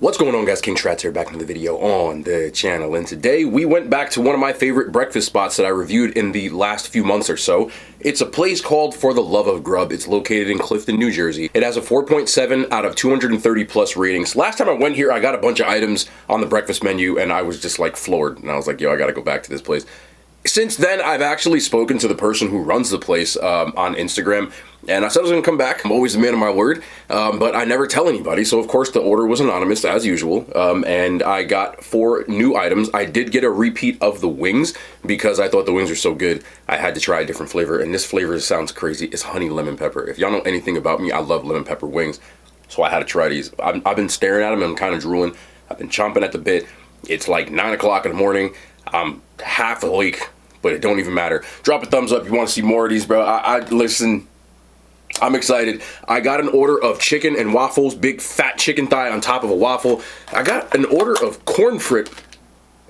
What's going on, guys? King Shrats here, back into the video on the channel, and today we went back to one of my favorite breakfast spots that I reviewed in the last few months or so. It's a place called For the Love of Grub. It's located in Clifton, New Jersey. It has a 4.7 out of 230 plus ratings. Last time I went here, I got a bunch of items on the breakfast menu, and I was just like floored, and I was like, yo, I gotta go back to this place. Since then, I've actually spoken to the person who runs the place on Instagram, and I said I was going to come back. I'm always a man of my word, but I never tell anybody, so of course the order was anonymous, as usual, and I got 4 new items. I did get a repeat of the wings, because I thought the wings were so good, I had to try a different flavor, and this flavor sounds crazy. It's honey lemon pepper. If y'all know anything about me, I love lemon pepper wings, so I had to try these. I've been staring at them, and I'm kind of drooling. I've been chomping at the bit. It's like 9 o'clock in the morning. I'm half awake, but it don't even matter. Drop a thumbs up if you want to see more of these, bro. Listen, I'm excited. I got an order of chicken and waffles, big fat chicken thigh on top of a waffle. I got an order of corn frit.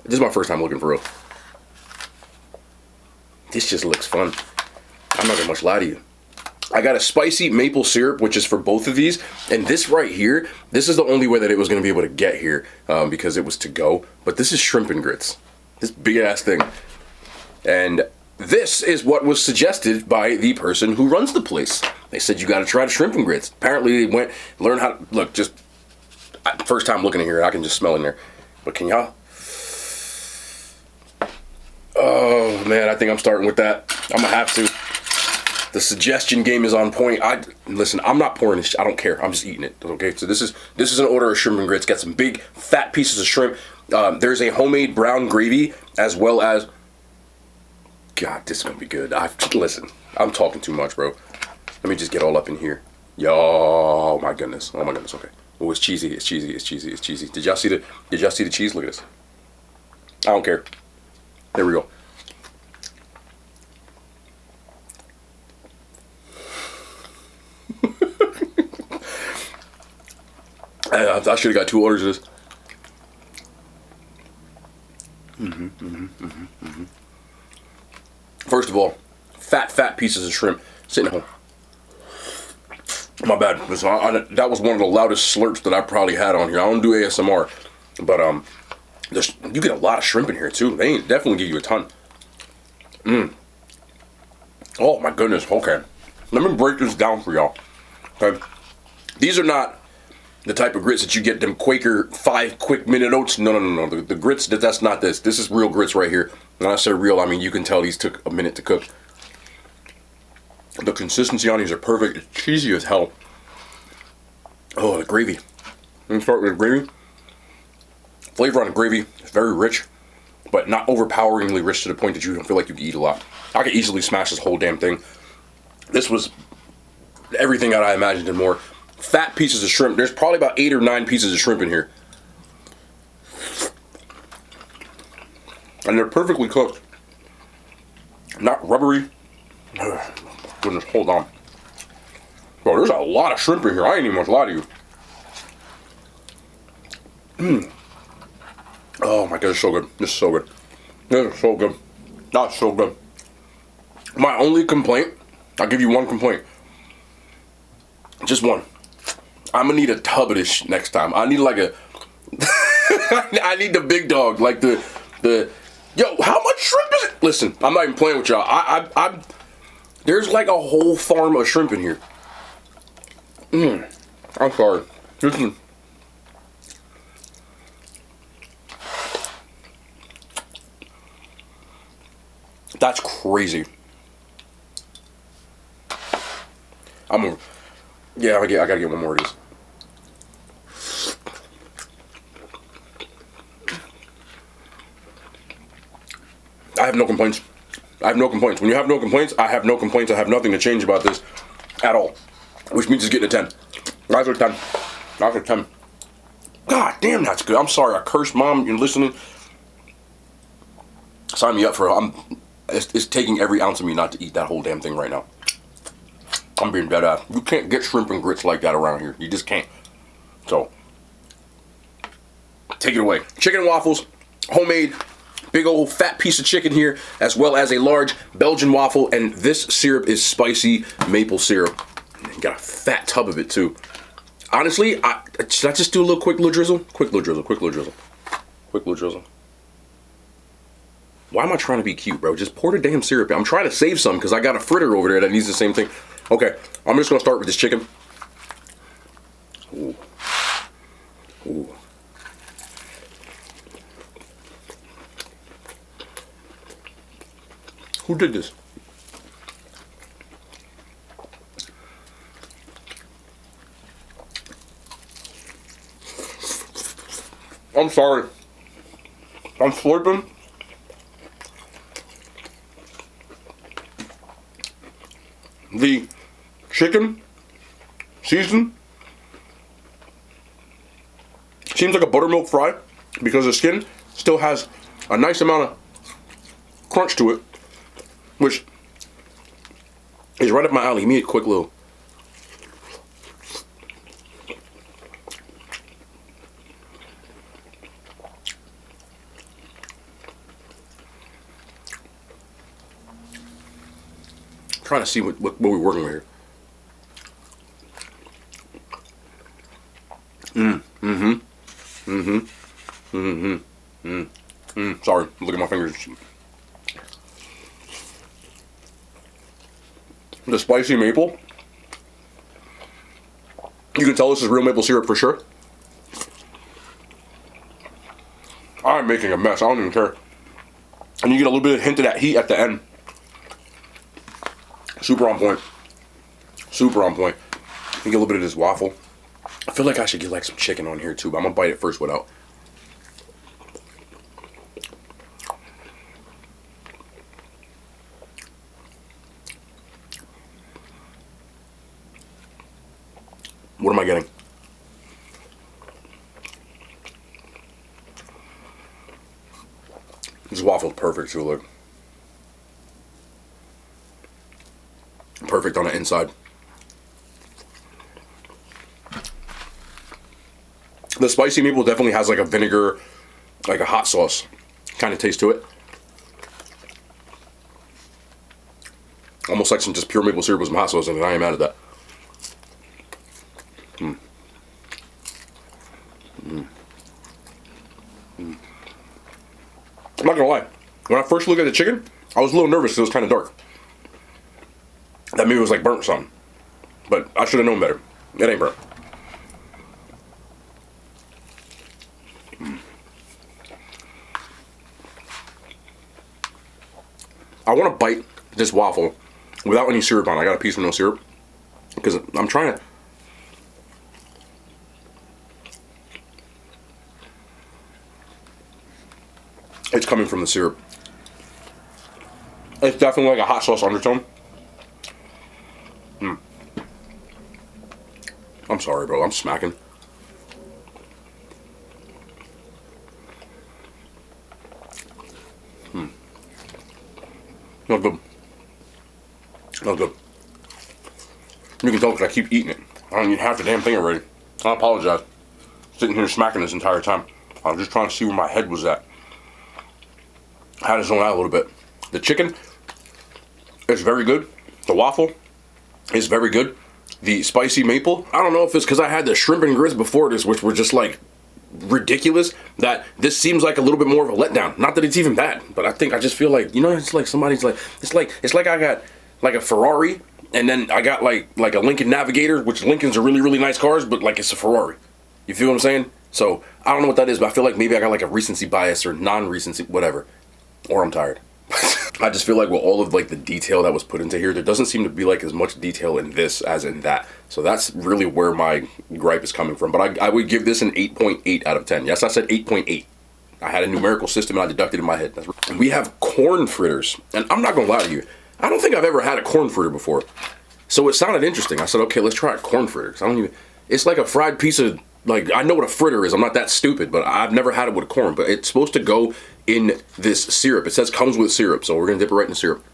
This is my first time looking for real. This just looks fun. I'm not gonna much lie to you. I got a spicy maple syrup, which is for both of these. And this right here, this is the only way that it was gonna be able to get here because it was to go. But this is shrimp and grits. This big ass thing. And this is what was suggested by the person who runs the place. They said, you got to try the shrimp and grits. Apparently they learn how to, look, just, first time looking in here, I can just smell in there. But can y'all? Oh man, I think I'm starting with that. I'm gonna have to. The suggestion game is on point. Listen, I'm not pouring this, I don't care. I'm just eating it, okay? So this is an order of shrimp and grits. Got some big fat pieces of shrimp. There's a homemade brown gravy, as well as, God, this is gonna be good. Listen, I'm talking too much, bro. Let me just get all up in here. Yo, oh my goodness, okay. Oh, it's cheesy, it's cheesy, it's cheesy, it's cheesy. Did y'all see the cheese? Look at this. I don't care. There we go. I should have got 2 orders of this. First of all, fat pieces of shrimp sitting at home. My bad. That was one of the loudest slurps that I probably had on here. I don't do ASMR, but you get a lot of shrimp in here too. They definitely give you a ton. Oh my goodness. Okay, let me break this down for y'all. Okay, these are not the type of grits that you get them Quaker 5 quick minute oats. No. The grits, that's not this. This is real grits right here. When I say real, I mean you can tell these took a minute to cook. The consistency on these are perfect. It's cheesy as hell. Oh, the gravy. Let me start with the gravy. Flavor on the gravy is very rich, but not overpoweringly rich to the point that you don't feel like you can eat a lot. I could easily smash this whole damn thing. This was everything that I imagined and more. Fat pieces of shrimp. There's probably about 8 or 9 pieces of shrimp in here. And they're perfectly cooked. Not rubbery. Goodness, hold on. Bro, there's a lot of shrimp in here. I ain't even gonna lie to you. Oh my god, it's so good. This is so good. This is so good. That's so good. My only complaint, I'll give you one complaint. Just one. I'm gonna need a tub of this next time. I need like a I need the big dog, like the yo, how much shrimp is it? Listen, I'm not even playing with y'all. I'm there's like a whole farm of shrimp in here. I'm sorry. That's crazy. Yeah, I gotta get one more of these. I have no complaints. I have no complaints. When you have no complaints, I have no complaints. I have nothing to change about this at all. Which means it's getting a 10. That's a 10. That's a 10. God damn, that's good. I'm sorry, I cursed, Mom. You're listening. Sign me up for it. It's taking every ounce of me not to eat that whole damn thing right now. I'm being dead ass. You can't get shrimp and grits like that around here. You just can't. So, take it away. Chicken and waffles, homemade, big old fat piece of chicken here, as well as a large Belgian waffle, and this syrup is spicy maple syrup. You got a fat tub of it too. Honestly, Should I just do a little quick little drizzle? Quick little drizzle, quick little drizzle. Quick little drizzle. Why am I trying to be cute, bro? Just pour the damn syrup in. I'm trying to save some because I got a fritter over there that needs the same thing. Okay, I'm just gonna start with this chicken. Ooh. Ooh. Who did this? I'm sorry. I'm slurping. The chicken season seems like a buttermilk fry because the skin still has a nice amount of crunch to it, which is right up my alley. Give me a quick little. Trying to see what we're working with here. Sorry, look at my fingers. The spicy maple. You can tell this is real maple syrup for sure. I'm making a mess. I don't even care. And you get a little bit of hint of that heat at the end. Super on point. Super on point. You get a little bit of this waffle. I feel like I should get like some chicken on here too, but I'm gonna bite it first without. What am I getting? This waffle's perfect too, look. Perfect on the inside. The spicy maple definitely has like a vinegar, like a hot sauce kind of taste to it. Almost like some just pure maple syrup with some hot sauce in it. I ain't mad at that. I'm not gonna lie. When I first looked at the chicken, I was a little nervous because it was kind of dark. That maybe it was like burnt something. But I should have known better. It ain't burnt. I want to bite this waffle without any syrup on it. I got a piece with no syrup. Because I'm trying to... It's coming from the syrup. It's definitely like a hot sauce undertone. I'm sorry, bro. I'm smacking. Not good. Not good. You can tell because I keep eating it. I don't eat half the damn thing already. I apologize. Sitting here smacking this entire time. I was just trying to see where my head was at. I had to zone out a little bit. The chicken is very good. The waffle is very good. The spicy maple, I don't know if it's because I had the shrimp and grits before this, which were just like ridiculous, that this seems like a little bit more of a letdown. Not that it's even bad, but I just feel like, you know, it's like somebody's like, it's like I got like a Ferrari and then I got like a Lincoln Navigator, which Lincolns are really, really nice cars, but like it's a Ferrari. You feel what I'm saying? So I don't know what that is, but I feel like maybe I got like a recency bias or non-recency, whatever. Or I'm tired. I just feel like with all of like the detail that was put into here, there doesn't seem to be like as much detail in this as in that. So that's really where my gripe is coming from. But I would give this an 8.8 out of 10. Yes, I said 8.8. I had a numerical system and I deducted in my head. We have corn fritters. And I'm not going to lie to you. I don't think I've ever had a corn fritter before. So it sounded interesting. I said, okay, let's try a corn fritter. It's like a fried piece of, like, I know what a fritter is. I'm not that stupid, but I've never had it with corn. But it's supposed to go in this syrup. It says comes with syrup, so we're gonna dip it right in the syrup.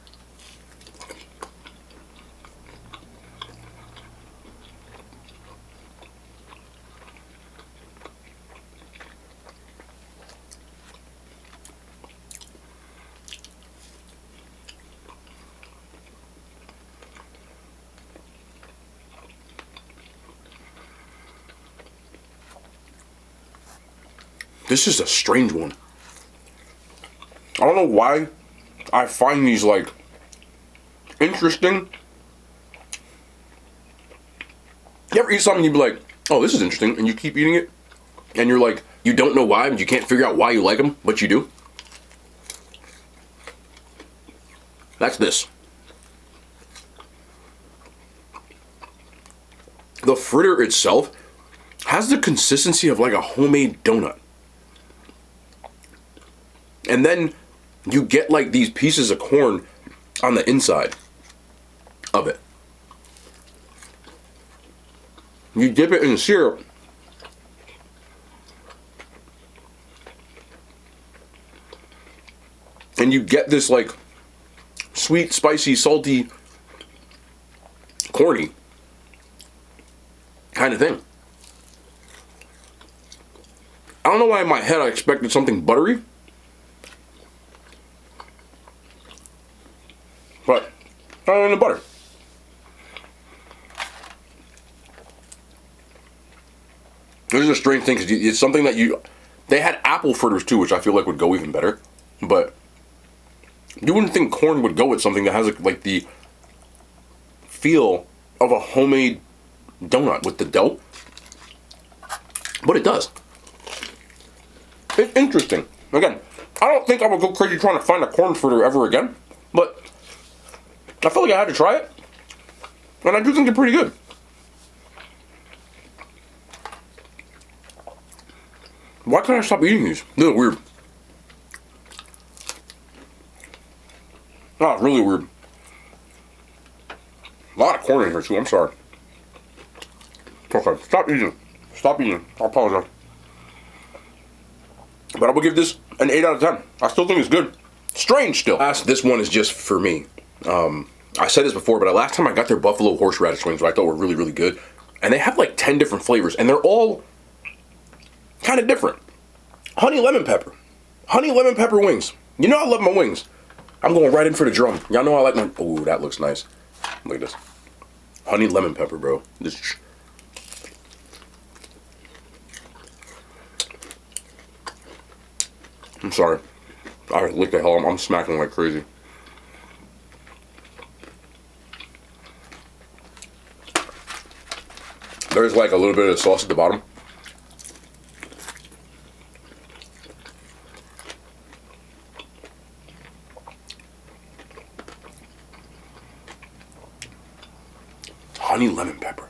This is a strange one. I don't know why I find these like interesting. You ever eat something and you be like, oh, this is interesting, and you keep eating it, and you're like, you don't know why, and you can't figure out why you like them, but you do? That's this. The fritter itself has the consistency of like a homemade donut. And then you get like these pieces of corn on the inside of it. You dip it in syrup. And you get this like sweet, spicy, salty, corny kind of thing. I don't know why in my head I expected something buttery. But not in the butter. This is a strange thing because it's something that they had apple fritters too, which I feel like would go even better. But you wouldn't think corn would go with something that has like the feel of a homemade donut with the dough. But it does. It's interesting. Again, I don't think I would go crazy trying to find a corn fritter ever again. But I feel like I had to try it. And I do think they're pretty good. Why can't I stop eating these? They're weird. Oh, it's really weird. A lot of corn in here too, I'm sorry. Okay, stop eating. Stop eating. I apologize. But I will give this an 8 out of 10. I still think it's good. Strange still. This one is just for me. I said this before, but last time I got their buffalo horseradish wings, which I thought were really, really good. And they have like 10 different flavors, and they're all kind of different. Honey lemon pepper. Honey lemon pepper wings. You know I love my wings. I'm going right in for the drum. Y'all know I like my... Oh, that looks nice. Look at this. Honey lemon pepper, bro. This... I'm sorry. I lick the hell. I'm smacking like crazy. There's like a little bit of sauce at the bottom. Honey lemon pepper.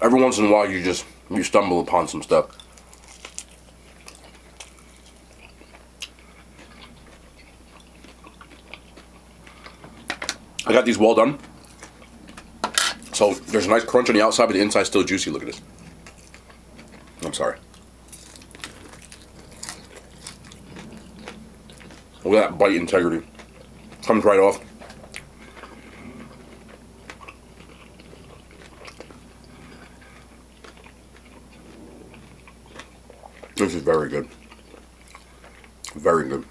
Every once in a while you stumble upon some stuff. I got these well done. So there's a nice crunch on the outside, but the inside's still juicy. Look at this. I'm sorry. Look at that bite integrity. Comes right off. This is very good. Very good.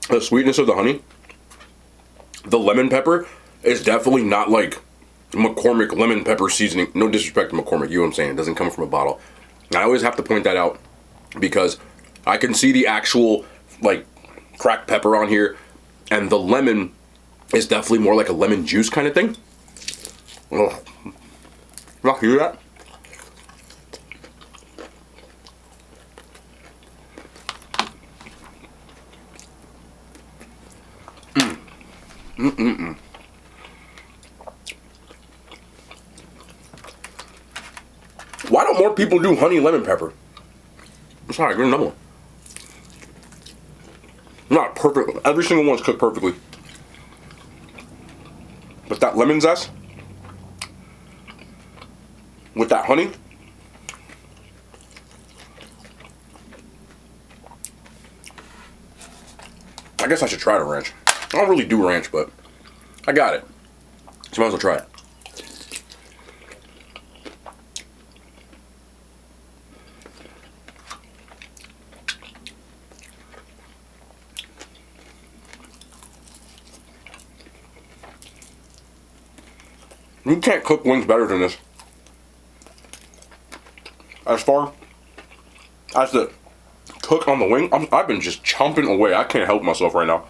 The sweetness of the honey. The lemon pepper is definitely not like McCormick lemon pepper seasoning. No disrespect to McCormick, you know what I'm saying? It doesn't come from a bottle. I always have to point that out because I can see the actual like cracked pepper on here, and the lemon is definitely more like a lemon juice kind of thing. Oh, you hear that? Why don't more people do honey lemon pepper? Sorry, get another one. Not perfect. Every single one's cooked perfectly. But that lemon zest with that honey. I guess I should try the ranch. I don't really do ranch, but I got it. So might as well try it. You can't cook wings better than this. As far as the cook on the wing, I've been just chomping away. I can't help myself right now.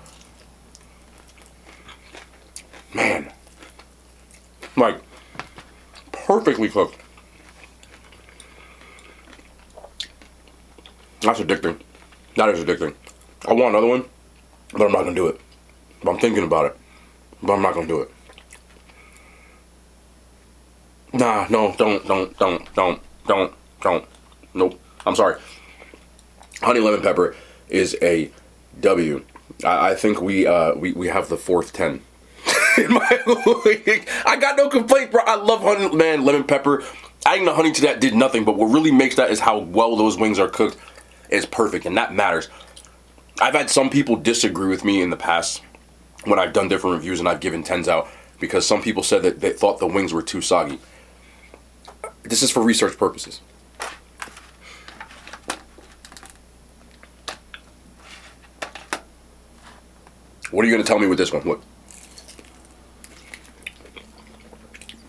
Man. Like, perfectly cooked. That's addicting. That is addicting. I want another one, but I'm not going to do it. But I'm thinking about it. But I'm not going to do it. Nah, no, don't. Nope. I'm sorry. Honey lemon pepper is a W. I think we have the fourth 10. In my week. I got no complaint, bro. I love honey, man, lemon pepper. Adding the honey to that did nothing, but what really makes that is how well those wings are cooked. It's perfect, and that matters. I've had some people disagree with me in the past when I've done different reviews and I've given 10s out because some people said that they thought the wings were too soggy. This is for research purposes. What are you going to tell me with this one? Look.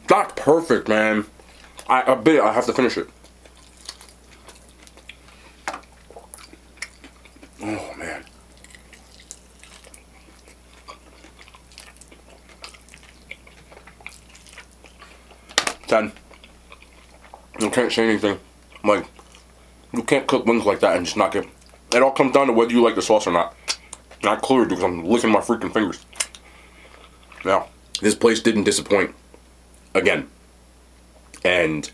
That's perfect, man. I bit it. I have to finish it. Oh, man. Ten. You can't say anything. Like, you can't cook wings like that and just not get... It all comes down to whether you like the sauce or not. Not clear, because I'm licking my freaking fingers. Now, this place didn't disappoint. Again. And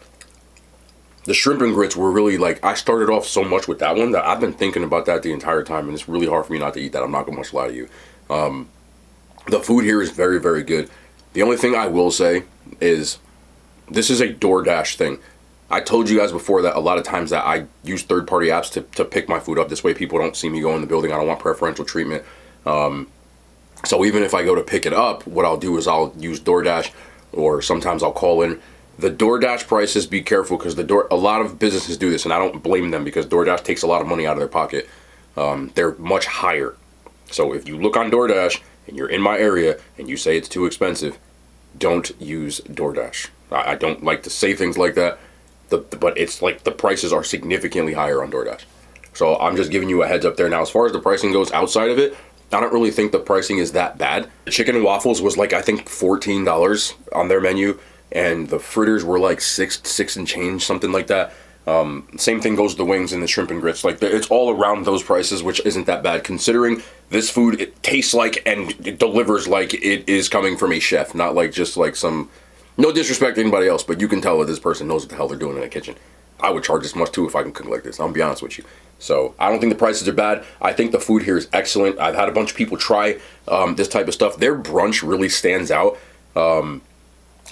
the shrimp and grits were really like, I started off so much with that one that I've been thinking about that the entire time, and it's really hard for me not to eat that. I'm not going to much lie to you. The food here is very, very good. The only thing I will say is this is a DoorDash thing. I told you guys before that a lot of times that I use third-party apps to pick my food up. This way people don't see me go in the building. I don't want preferential treatment. So even if I go to pick it up, what I'll do is I'll use DoorDash, or sometimes I'll call in. The DoorDash prices, be careful, because a lot of businesses do this, and I don't blame them because DoorDash takes a lot of money out of their pocket. They're much higher. So if you look on DoorDash and you're in my area and you say it's too expensive, don't use DoorDash. I don't like to say things like that, but it's like the prices are significantly higher on DoorDash. So I'm just giving you a heads up there. Now, as far as the pricing goes outside of it, I don't really think the pricing is that bad. The chicken and waffles was like, I think $14 on their menu, and the fritters were like six and change, something like that. Same thing goes with the wings and the shrimp and grits. Like, it's all around those prices, which isn't that bad considering this food, it tastes like and it delivers like it is coming from a chef, not like just like some, no disrespect to anybody else, but you can tell that this person knows what the hell they're doing in the kitchen. I would charge this much too if I can cook like this. I'll be honest with you. So I don't think the prices are bad. I think the food here is excellent. I've had a bunch of people try this type of stuff. Their brunch really stands out,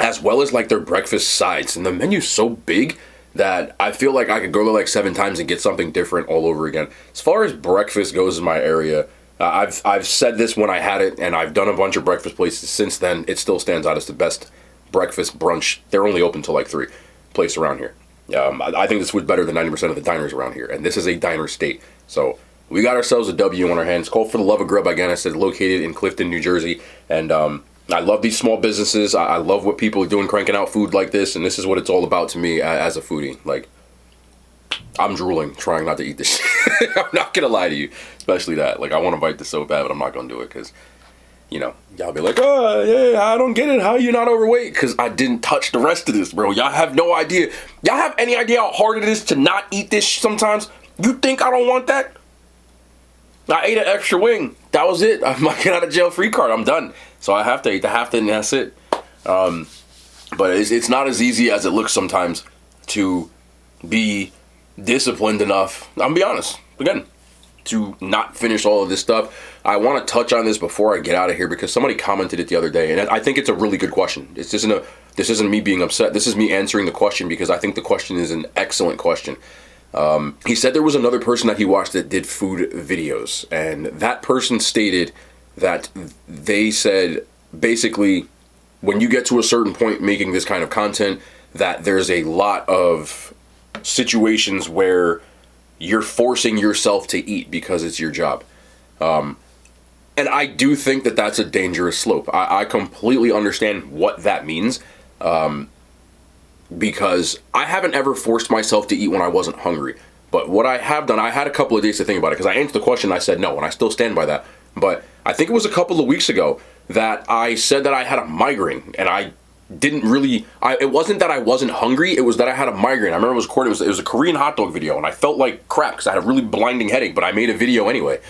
as well as like their breakfast sides. And the menu's so big that I feel like I could go there like 7 times and get something different all over again. As far as breakfast goes in my area, I've said this when I had it, and I've done a bunch of breakfast places since then. It still stands out as the best breakfast brunch. They're only open till like 3 place around here. I think this food's better than 90% of the diners around here, and this is a diner state. So we got ourselves a W on our hands. Called For the Love of Grub, again, I said, located in Clifton, New Jersey. And I love these small businesses. I love what people are doing, cranking out food like this, and this is what it's all about to me as a foodie. Like, I'm drooling, trying not to eat this shit. I'm not gonna lie to you, especially that. Like, I want to bite this so bad, but I'm not gonna do it because, you know, y'all be like, oh, yeah, I don't get it. How you not overweight? Because I didn't touch the rest of this, bro. Y'all have no idea. Y'all have any idea how hard it is to not eat this sometimes? You think I don't want that? I ate an extra wing. That was it. I'm not getting out of jail free card. I'm done. So I have to eat the half, and that's it. But it's not as easy as it looks sometimes to be disciplined enough. I'm gonna be honest. Again, to not finish all of this stuff. I want to touch on this before I get out of here because somebody commented it the other day, and I think it's a really good question. This isn't me being upset. This is me answering the question because I think the question is an excellent question. He said there was another person that he watched that did food videos, and that person stated that they said basically when you get to a certain point making this kind of content that there's a lot of situations where you're forcing yourself to eat because it's your job. And I do think that that's a dangerous slope. I completely understand what that means. because I haven't ever forced myself to eat when I wasn't hungry. But what I have done, I had a couple of days to think about it, because I answered the question and I said no, and I still stand by that. But I think it was a couple of weeks ago that I said that I had a migraine, and I didn't really, it wasn't that I wasn't hungry, it was that I had a migraine. I remember it was recorded, it was a Korean hot dog video, and I felt like crap because I had a really blinding headache, but I made a video anyway,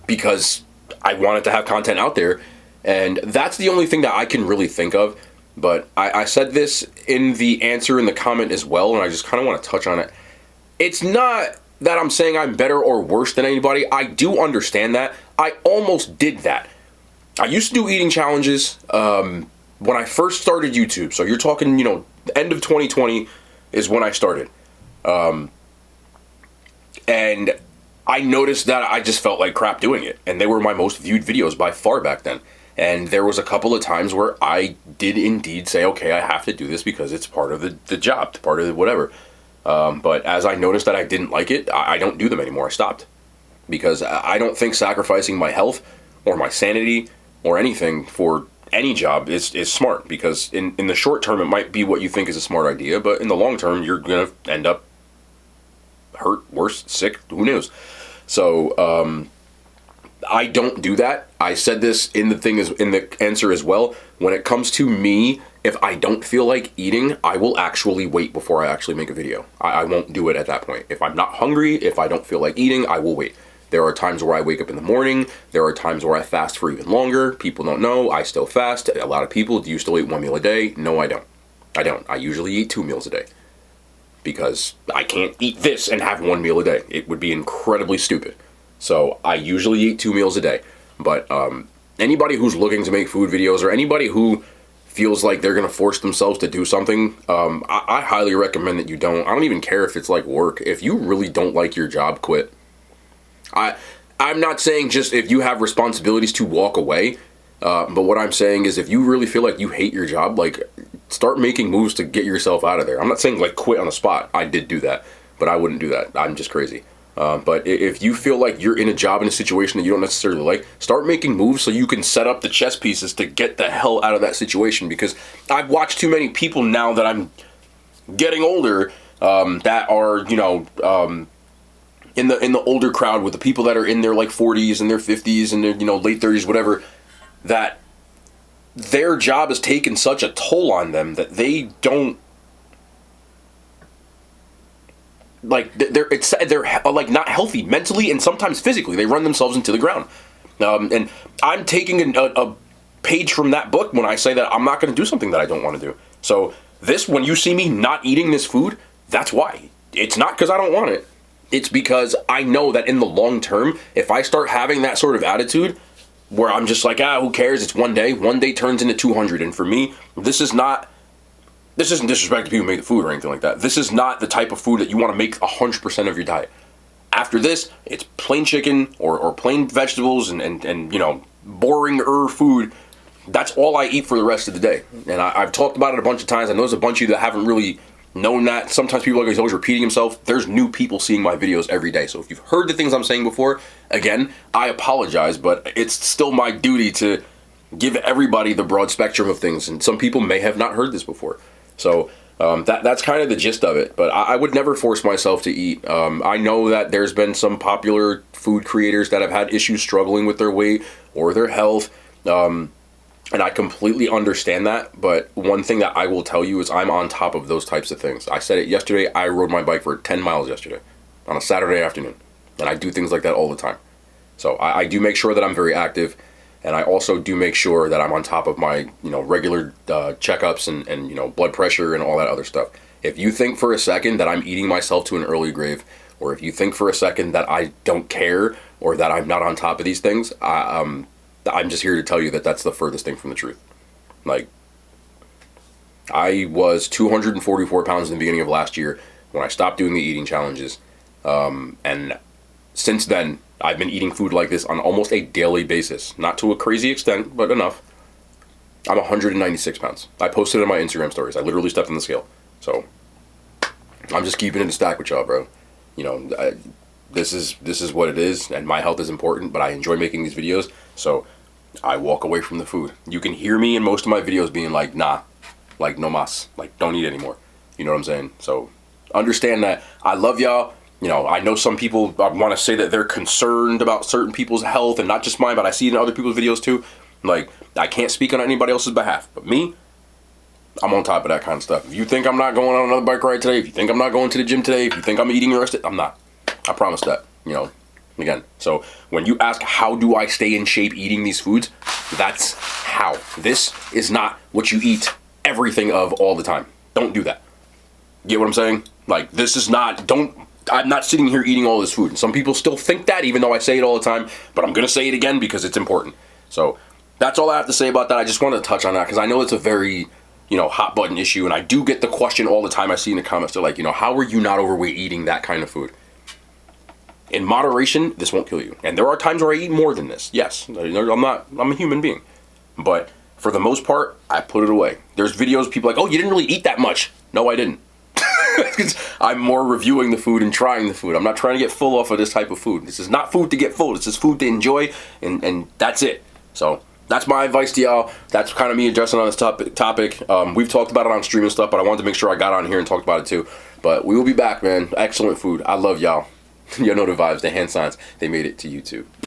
because I wanted to have content out there, and that's the only thing that I can really think of. But I said this in the answer in the comment as well, and I just kind of want to touch on it. It's not that I'm saying I'm better or worse than anybody. I do understand that. I almost did that. I used to do eating challenges when I first started YouTube. So you're talking, the end of 2020 is when I started. And I noticed that I just felt like crap doing it. And they were my most viewed videos by far back then. And there was a couple of times where I did indeed say, okay, I have to do this because it's part of the job, part of whatever. But as I noticed that I didn't like it, I don't do them anymore. I stopped. Because I don't think sacrificing my health or my sanity or anything for any job is smart. Because in the short term, it might be what you think is a smart idea. But in the long term, you're going to end up hurt, worse, sick, who knows. So I don't do that. I said this in the answer as well. When it comes to me, if I don't feel like eating, I will actually wait before I actually make a video. I won't do it at that point. If I'm not hungry, if I don't feel like eating, I will wait. There are times where I wake up in the morning. There are times where I fast for even longer. People don't know. I still fast. A lot of people, do you still eat one meal a day? No, I don't. I don't. I usually eat 2 meals a day. Because I can't eat this and have 1 meal a day. It would be incredibly stupid. So I usually eat 2 meals a day. But anybody who's looking to make food videos, or anybody who feels like they're going to force themselves to do something, I highly recommend that you don't. I don't even care if it's like work. If you really don't like your job, quit. I'm not saying just if you have responsibilities to walk away, but what I'm saying is if you really feel like you hate your job, like, start making moves to get yourself out of there. I'm not saying like quit on the spot. I did do that, but I wouldn't do that. I'm just crazy. But if you feel like you're in a job, in a situation that you don't necessarily like, start making moves so you can set up the chess pieces to get the hell out of that situation. Because I've watched too many people now that I'm getting older, that are, in the older crowd, with the people that are in their like 40s and their 50s and their, late 30s, whatever, that their job has taken such a toll on them that they don't, like, they're like not healthy mentally and sometimes physically. They run themselves into the ground. And I'm taking a page from that book when I say that I'm not going to do something that I don't want to do. So when you see me not eating this food, that's why. It's not because I don't want it. It's because I know that in the long term, if I start having that sort of attitude where I'm just like, who cares? It's one day turns into 200. And for me, this isn't disrespect to people who make the food or anything like that. This is not the type of food that you want to make 100% of your diet. After this, it's plain chicken or plain vegetables and boring food. That's all I eat for the rest of the day. And I've talked about it a bunch of times. I know there's a bunch of you that haven't really known that. Sometimes people are always repeating himself. There's new people seeing my videos every day. So if you've heard the things I'm saying before, again, I apologize, but it's still my duty to give everybody the broad spectrum of things. And some people may have not heard this before. So that's kind of the gist of it. But I would never force myself to eat. I know that there's been some popular food creators that have had issues struggling with their weight or their health. And I completely understand that. But one thing that I will tell you is I'm on top of those types of things. I said it yesterday. I rode my bike for 10 miles yesterday on a Saturday afternoon. And I do things like that all the time. So I do make sure that I'm very active. And I also do make sure that I'm on top of my, regular checkups and blood pressure and all that other stuff. If you think for a second that I'm eating myself to an early grave, or if you think for a second that I don't care or that I'm not on top of these things, I'm just here to tell you that that's the furthest thing from the truth. Like, I was 244 pounds in the beginning of last year when I stopped doing the eating challenges. And since then, I've been eating food like this on almost a daily basis. Not to a crazy extent, but enough. I'm 196 pounds. I posted it on my Instagram stories. I literally stepped on the scale. So, I'm just keeping it a stack with y'all, bro. This is what it is, and my health is important, but I enjoy making these videos, so I walk away from the food. You can hear me in most of my videos being like, nah, Like, no mas. Like, don't eat anymore. You know what I'm saying? So, understand that I love y'all. You know, I know some people want to say that they're concerned about certain people's health, and not just mine, but I see it in other people's videos too. Like, I can't speak on anybody else's behalf, but me, I'm on top of that kind of stuff. If you think I'm not going on another bike ride today, if you think I'm not going to the gym today, if you think I'm eating the rest of it, I'm not. I promise that, you know, again. So when you ask, how do I stay in shape eating these foods? That's how. This is not what you eat everything of all the time. Don't do that. Get what I'm saying? Like, this is not, I'm not sitting here eating all this food. And some people still think that, even though I say it all the time, but I'm going to say it again because it's important. So that's all I have to say about that. I just wanted to touch on that because I know it's a very, you know, hot button issue, and I do get the question all the time. I see in the comments, they're like, you know, how are you not overweight eating that kind of food? In moderation, this won't kill you. And there are times where I eat more than this. Yes, I'm a human being. But for the most part, I put it away. There's videos, people like, oh, you didn't really eat that much. No, I didn't. I'm more reviewing the food and trying the food. I'm not trying to get full off of this type of food. This is not food to get full. This is food to enjoy, and that's it. So that's my advice to y'all. That's kind of me addressing on this topic. We've talked about it on stream and stuff, but I wanted to make sure I got on here and talked about it too. But we will be back, man. Excellent food. I love y'all. You know the vibes, the hand signs. They made it to YouTube.